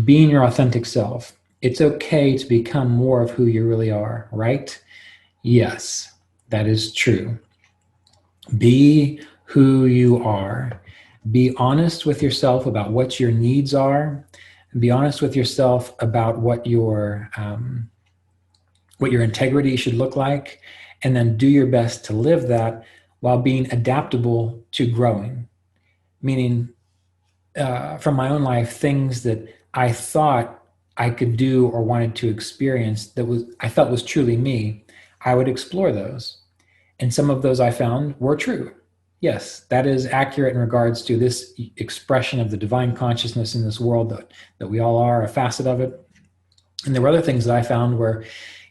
being your authentic self. It's okay to become more of who you really are, right? Yes, that is true. Be who you are. Be honest with yourself about what your needs are. Be honest with yourself about what your integrity should look like, and then do your best to live that while being adaptable to growing. Meaning, from my own life, things that I thought I could do or wanted to experience that I felt was truly me, I would explore those. And some of those I found were true. Yes, that is accurate in regards to this expression of the divine consciousness in this world that we all are, a facet of it. And there were other things that I found where,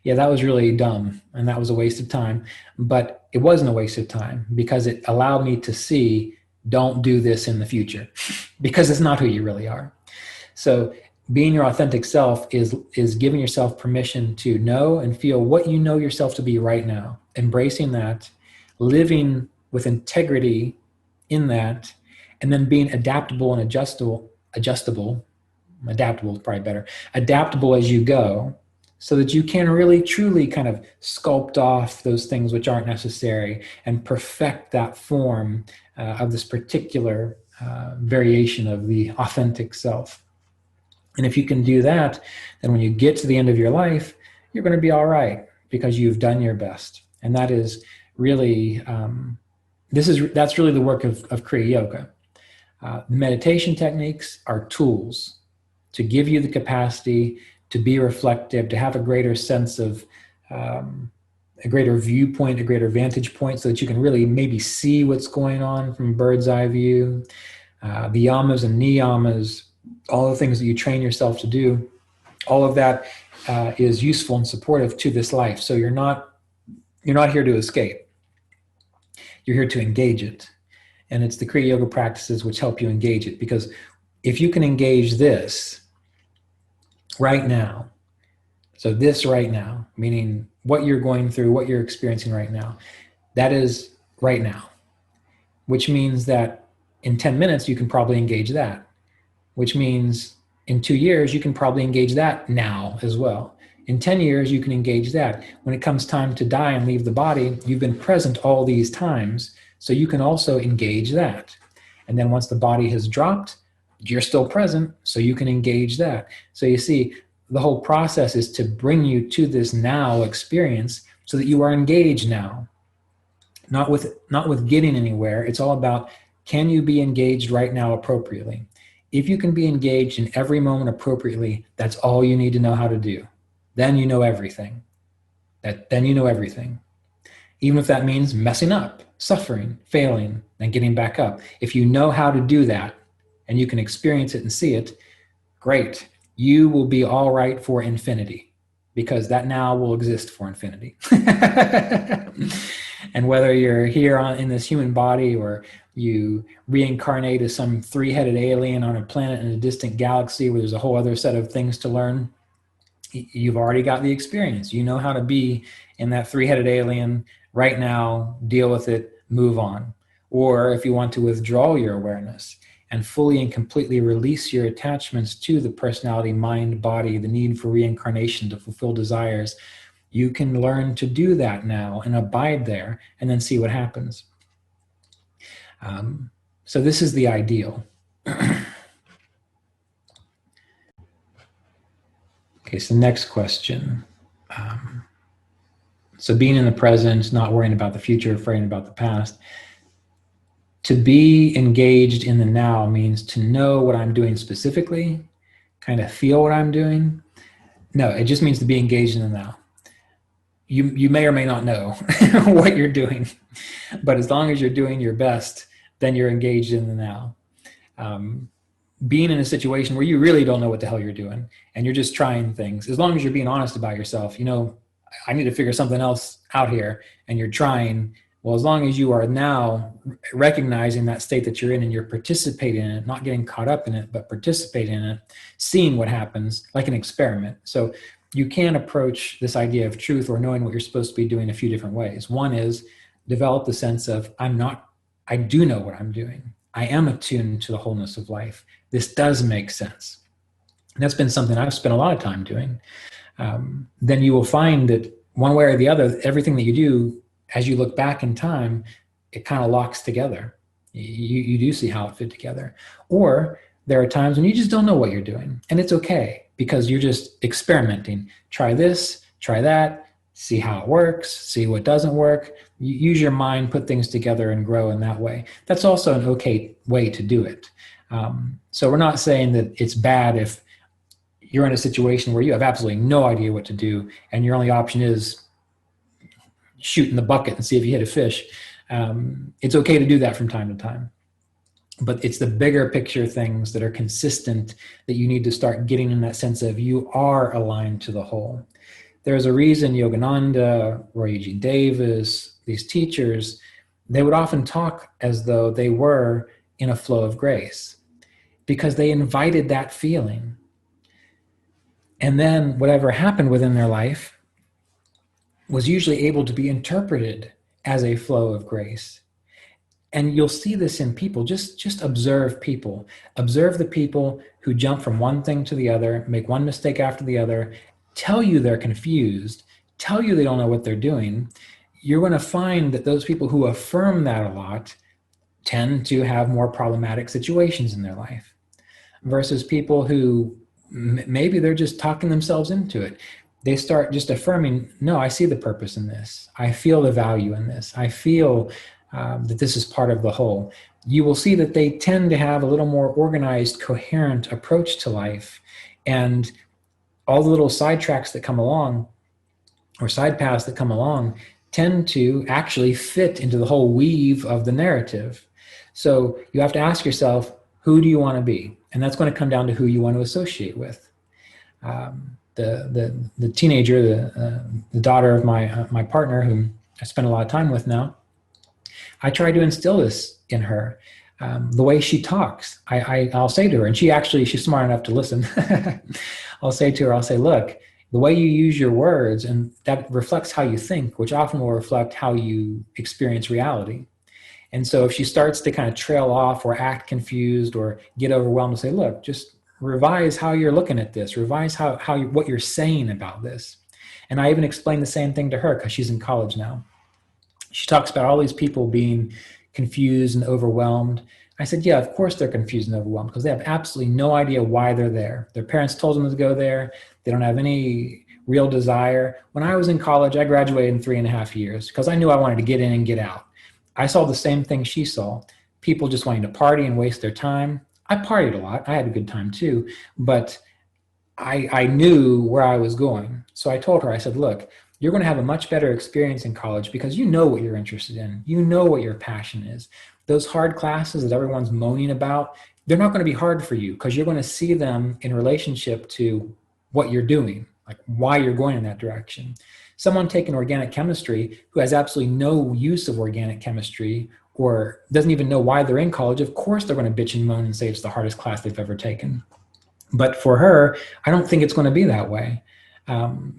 yeah, that was really dumb and that was a waste of time. But it wasn't a waste of time because it allowed me to see, don't do this in the future because it's not who you really are. So being your authentic self is giving yourself permission to know and feel what you know yourself to be right now, embracing that, living with integrity in that, and then being adaptable and adaptable is probably better, adaptable as you go, so that you can really truly kind of sculpt off those things which aren't necessary and perfect that form of this particular variation of the authentic self. And if you can do that, then when you get to the end of your life, you're going to be all right because you've done your best. And that is really, that's really the work of Kriya Yoga. Meditation techniques are tools to give you the capacity to be reflective, to have a greater sense of a greater viewpoint, a greater vantage point, so that you can really maybe see what's going on from a bird's eye view. The yamas and niyamas, all the things that you train yourself to do, all of that is useful and supportive to this life. So you're not here to escape. You're here to engage it. And it's the Kriya Yoga practices which help you engage it. Because if you can engage this right now, so this right now, meaning what you're going through, what you're experiencing right now, that is right now, which means that in 10 minutes, you can probably engage that, which means in 2 years, you can probably engage that now as well. In 10 years, you can engage that. When it comes time to die and leave the body, you've been present all these times, so you can also engage that. And then once the body has dropped, you're still present, so you can engage that. So you see, the whole process is to bring you to this now experience so that you are engaged now. Not with getting anywhere. It's all about, can you be engaged right now appropriately? If you can be engaged in every moment appropriately, that's all you need to know how to do. Then you know everything. Then you know everything. Even if that means messing up, suffering, failing, and getting back up. If you know how to do that, and you can experience it and see it, great. You will be all right for infinity, because that now will exist for infinity. And whether you're here in this human body or you reincarnate as some 3-headed alien on a planet in a distant galaxy where there's a whole other set of things to learn, you've already got the experience. You know how to be in that 3-headed alien right now, deal with it, move on. Or if you want to withdraw your awareness and fully and completely release your attachments to the personality, mind, body, the need for reincarnation to fulfill desires, you can learn to do that now and abide there and then see what happens. So this is the ideal. Okay, so next question. So being in the present, not worrying about the future, afraid about the past. To be engaged in the now means to know what I'm doing specifically, kind of feel what I'm doing. No, it just means to be engaged in the now. You may or may not know what you're doing, but as long as you're doing your best, then you're engaged in the now. Being in a situation where you really don't know what the hell you're doing and you're just trying things, as long as you're being honest about yourself, you know, I need to figure something else out here, and you're trying. Well, as long as you are now recognizing that state that you're in and you're participating in it, not getting caught up in it, but participating in it, seeing what happens, like an experiment. So you can approach this idea of truth or knowing what you're supposed to be doing a few different ways. One is develop the sense of, I do know what I'm doing. I am attuned to the wholeness of life. This does make sense. And that's been something I've spent a lot of time doing. Then you will find that one way or the other, everything that you do, as you look back in time, it kind of locks together. You do see how it fit together. Or there are times when you just don't know what you're doing, and it's okay because you're just experimenting. Try this, try that, see how it works, see what doesn't work. You use your mind, put things together, and grow in that way. That's also an okay way to do it. So we're not saying that it's bad if you're in a situation where you have absolutely no idea what to do, and your only option is shoot in the bucket and see if you hit a fish. It's okay to do that from time to time. But it's the bigger picture things that are consistent that you need to start getting in that sense of you are aligned to the whole. There's a reason Yogananda, Roy Eugene Davis, these teachers, they would often talk as though they were in a flow of grace because they invited that feeling. And then whatever happened within their life was usually able to be interpreted as a flow of grace. And you'll see this in people. Just observe people. Observe the people who jump from one thing to the other, make one mistake after the other, tell you they're confused, tell you they don't know what they're doing. You're going to find that those people who affirm that a lot tend to have more problematic situations in their life versus people who maybe they're just talking themselves into it. They start just affirming, no, I see the purpose in this. I feel the value in this. I feel that this is part of the whole. You will see that they tend to have a little more organized, coherent approach to life. And all the little sidetracks that come along or side paths that come along tend to actually fit into the whole weave of the narrative. So you have to ask yourself, who do you want to be? And that's going to come down to who you want to associate with. The teenager, the daughter of my partner, whom I spend a lot of time with now, I try to instill this in her. The way she talks, I'll say to her, and she's smart enough to listen. I'll say to her, look, the way you use your words, and that reflects how you think, which often will reflect how you experience reality. And so if she starts to kind of trail off or act confused or get overwhelmed, to say, look, just revise how you're looking at this, revise what you're saying about this. And I even explain the same thing to her because she's in college now. She talks about all these people being confused and overwhelmed. I said, yeah, of course they're confused and overwhelmed because they have absolutely no idea why they're there. Their parents told them to go there. They don't have any real desire. When I was in college, I graduated in 3.5 years because I knew I wanted to get in and get out. I saw the same thing she saw. People just wanting to party and waste their time. I partied a lot. I had a good time too, but I knew where I was going. So I told her, I said, look, you're going to have a much better experience in college because you know what you're interested in. You know what your passion is. Those hard classes that everyone's moaning about, they're not going to be hard for you because you're going to see them in relationship to what you're doing, like why you're going in that direction. Someone taking organic chemistry who has absolutely no use of organic chemistry or doesn't even know why they're in college, of course they're going to bitch and moan and say it's the hardest class they've ever taken. But for her, I don't think it's going to be that way.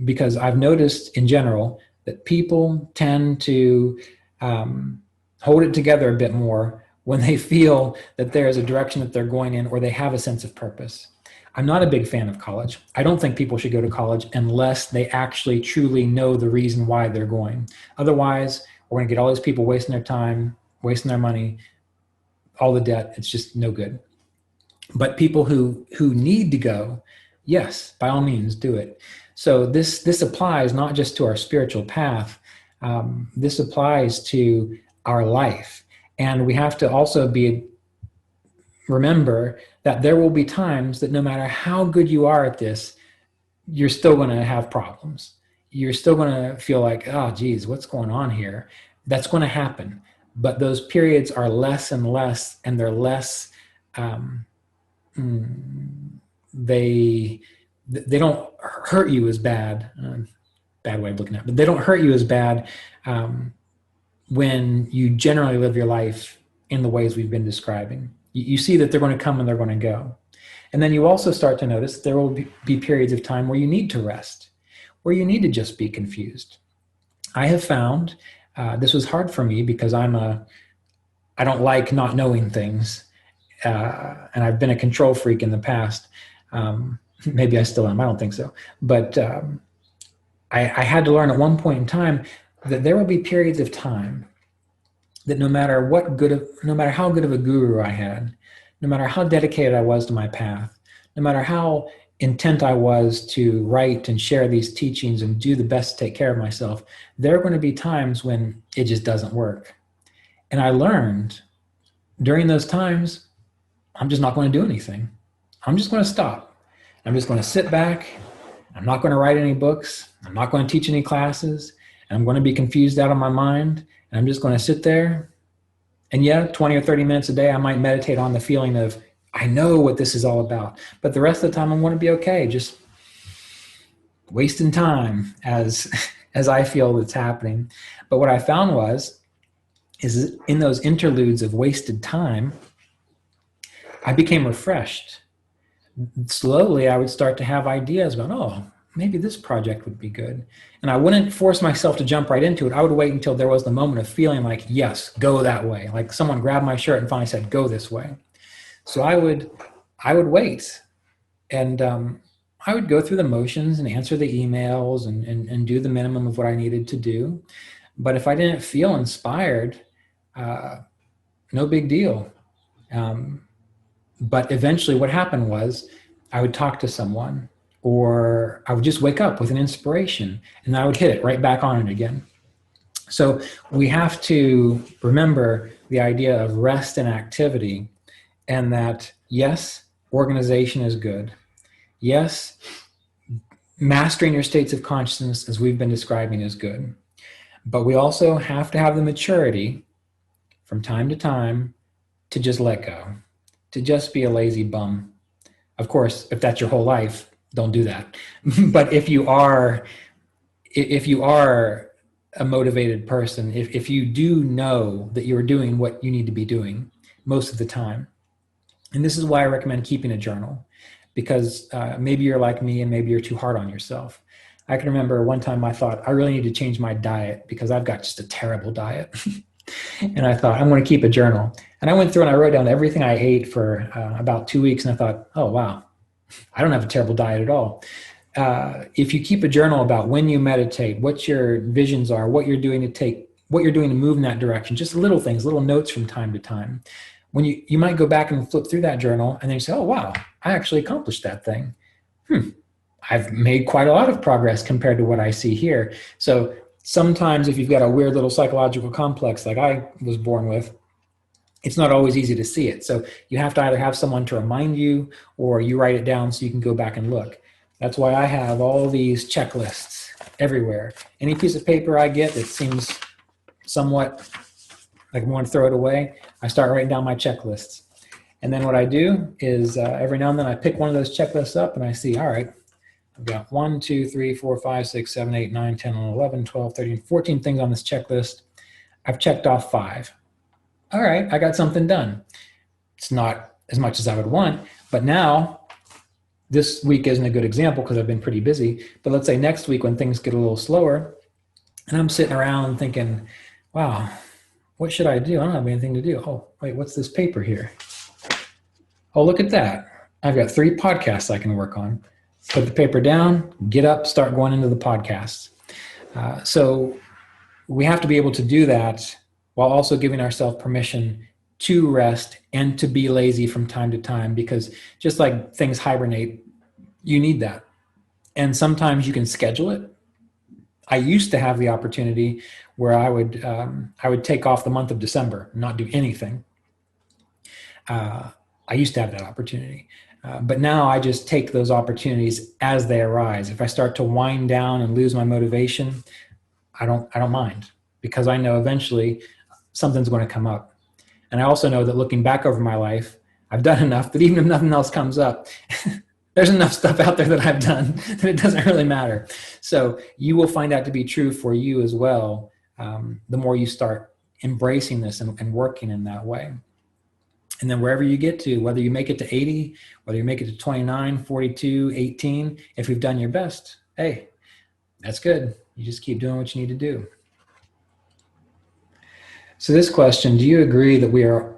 Because I've noticed in general that people tend to hold it together a bit more when they feel that there is a direction that they're going in or they have a sense of purpose. I'm not a big fan of college. I don't think people should go to college unless they actually truly know the reason why they're going. Otherwise, we're going to get all these people wasting their time, wasting their money, all the debt. It's just no good. But people who need to go, yes, by all means, do it. So this applies not just to our spiritual path. This applies to our life. And we have to also remember that there will be times that no matter how good you are at this, you're still going to have problems. You're still going to feel like, oh, geez, what's going on here? That's going to happen. But those periods are less and less, and they're less, they don't hurt you as bad. Bad way of looking at it, but they don't hurt you as bad when you generally live your life in the ways we've been describing. You see that they're going to come and they're going to go. And then you also start to notice there will be periods of time where you need to rest, where you need to just be confused. I have found, this was hard for me because I don't like not knowing things. And I've been a control freak in the past. Maybe I still am. I don't think so. But I had to learn at one point in time that there will be periods of time that no matter how good of a guru I had, no matter how dedicated I was to my path, no matter how intent I was to write and share these teachings and do the best to take care of myself, there are going to be times when it just doesn't work. And I learned during those times, I'm just not going to do anything. I'm just going to stop. I'm just going to sit back. I'm not going to write any books. I'm not going to teach any classes. And I'm going to be confused out of my mind. And I'm just going to sit there. And yeah, 20 or 30 minutes a day, I might meditate on the feeling of, I know what this is all about. But the rest of the time, I'm going to be okay, just wasting time as I feel that's happening. But what I found is in those interludes of wasted time, I became refreshed. Slowly, I would start to have ideas about, oh, maybe this project would be good. And I wouldn't force myself to jump right into it. I would wait until there was the moment of feeling like, yes, go that way. Like someone grabbed my shirt and finally said, go this way. So I would wait. And I would go through the motions and answer the emails and do the minimum of what I needed to do. But if I didn't feel inspired, no big deal. But eventually what happened was I would talk to someone, or I would just wake up with an inspiration and I would hit it right back on it again. So we have to remember the idea of rest and activity, and that yes, organization is good. Yes, mastering your states of consciousness, as we've been describing, is good. But we also have to have the maturity from time to time to just let go, to just be a lazy bum. Of course, if that's your whole life, don't do that. But if you are a motivated person, if you do know that you're doing what you need to be doing most of the time, and this is why I recommend keeping a journal, because maybe you're like me and maybe you're too hard on yourself. I can remember one time I thought, I really need to change my diet because I've got just a terrible diet. And I thought, I'm going to keep a journal. And I went through and I wrote down everything I ate for about 2 weeks. And I thought, oh, wow, I don't have a terrible diet at all. If you keep a journal about when you meditate, what your visions are, what you're doing to move in that direction, just little things, little notes from time to time. When you might go back and flip through that journal and then you say, oh, wow, I actually accomplished that thing. I've made quite a lot of progress compared to what I see here. So sometimes if you've got a weird little psychological complex like I was born with, it's not always easy to see it. So you have to either have someone to remind you, or you write it down so you can go back and look. That's why I have all these checklists everywhere. Any piece of paper I get that seems somewhat like I want to throw it away, I start writing down my checklists. And then what I do is every now and then I pick one of those checklists up and I see, all right, I've got 1, 2, 3, 4, 5, 6, 7, 8, 9, 10, 11, 12, 13, 14 things on this checklist. I've checked off 5. All right, I got something done. It's not as much as I would want, but now this week isn't a good example because I've been pretty busy. But let's say next week when things get a little slower and I'm sitting around thinking, wow, what should I do? I don't have anything to do. Oh, wait, what's this paper here? Oh, look at that. I've got 3 podcasts I can work on. Put the paper down, get up, start going into the podcasts. So we have to be able to do that while also giving ourselves permission to rest and to be lazy from time to time, because just like things hibernate, you need that. And sometimes you can schedule it. I used to have the opportunity where I would take off the month of December and not do anything. I used to have that opportunity. But now I just take those opportunities as they arise. If I start to wind down and lose my motivation, I don't mind, because I know eventually something's going to come up. And I also know that looking back over my life, I've done enough that even if nothing else comes up, there's enough stuff out there that I've done that it doesn't really matter. So you will find out to be true for you as well, the more you start embracing this and working in that way. And then wherever you get to, whether you make it to 80, whether you make it to 29, 42, 18, if you've done your best, hey, that's good. You just keep doing what you need to do. So this question, do you agree that we are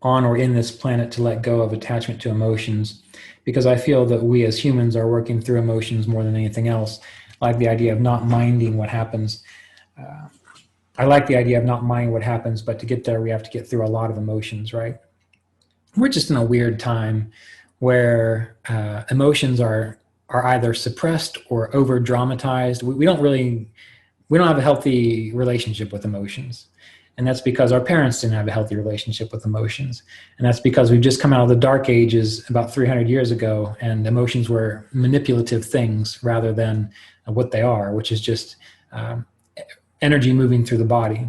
on or in this planet to let go of attachment to emotions, because I feel that we as humans are working through emotions more than anything else. I like the idea of not minding what happens. I like the idea of not minding what happens, but to get there, we have to get through a lot of emotions, right? We're just in a weird time where emotions are either suppressed or over dramatized. We don't have a healthy relationship with emotions. And that's because our parents didn't have a healthy relationship with emotions. And that's because we've just come out of the dark ages about 300 years ago, and emotions were manipulative things rather than what they are, which is just energy moving through the body.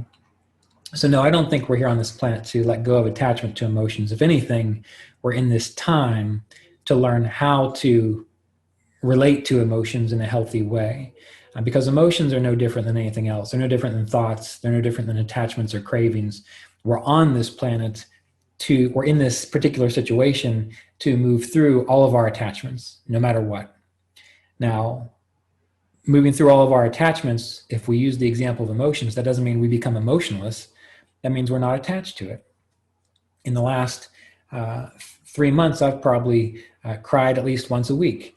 So no, I don't think we're here on this planet to let go of attachment to emotions. If anything, we're in this time to learn how to relate to emotions in a healthy way. Because emotions are no different than anything else. They're no different than thoughts. They're no different than attachments or cravings. We're on this planet we're in this particular situation to move through all of our attachments, no matter what. Now, moving through all of our attachments, if we use the example of emotions, that doesn't mean we become emotionless. That means we're not attached to it. In the last 3 months, I've probably cried at least once a week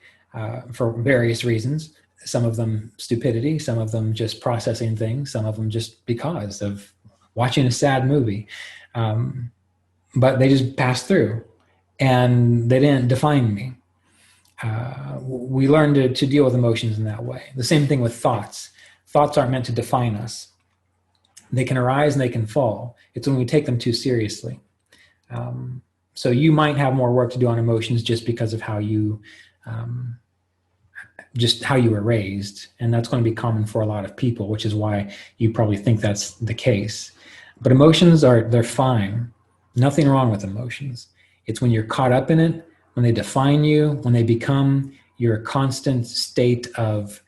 for various reasons. Some of them stupidity, some of them just processing things, some of them just because of watching a sad movie. But they just passed through, and they didn't define me. We learn to deal with emotions in that way. The same thing with thoughts. Thoughts aren't meant to define us. They can arise and they can fall. It's when we take them too seriously. So you might have more work to do on emotions just because of how you were raised. And that's going to be common for a lot of people, which is why you probably think that's the case. But emotions they're fine. Nothing wrong with emotions. It's when you're caught up in it, when they define you, when they become your constant state of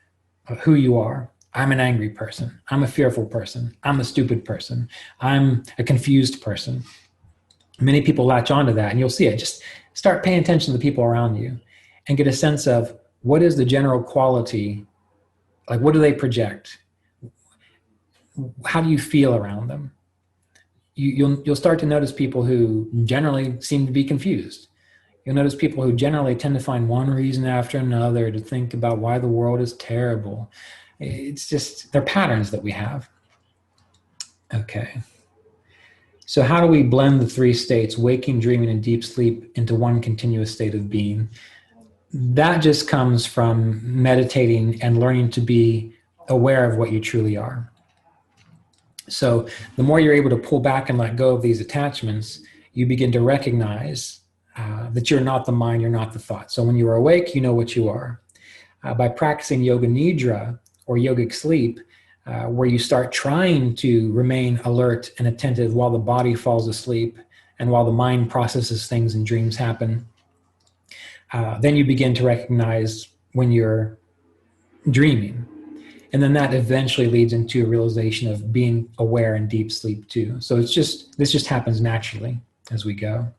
who you are. I'm an angry person. I'm a fearful person. I'm a stupid person. I'm a confused person. Many people latch onto that, and you'll see it. Just start paying attention to the people around you and get a sense of what is the general quality, like what do they project? How do you feel around them? You'll start to notice people who generally seem to be confused. You'll notice people who generally tend to find one reason after another to think about why the world is terrible. It's just, they're patterns that we have. Okay. So how do we blend the three states, waking, dreaming, and deep sleep, into one continuous state of being? That just comes from meditating and learning to be aware of what you truly are. So the more you're able to pull back and let go of these attachments, you begin to recognize that you're not the mind, you're not the thought. So when you are awake, you know what you are. By practicing yoga nidra or yogic sleep, where you start trying to remain alert and attentive while the body falls asleep and while the mind processes things and dreams happen, then you begin to recognize when you're dreaming. And then that eventually leads into a realization of being aware in deep sleep too. So this just happens naturally as we go.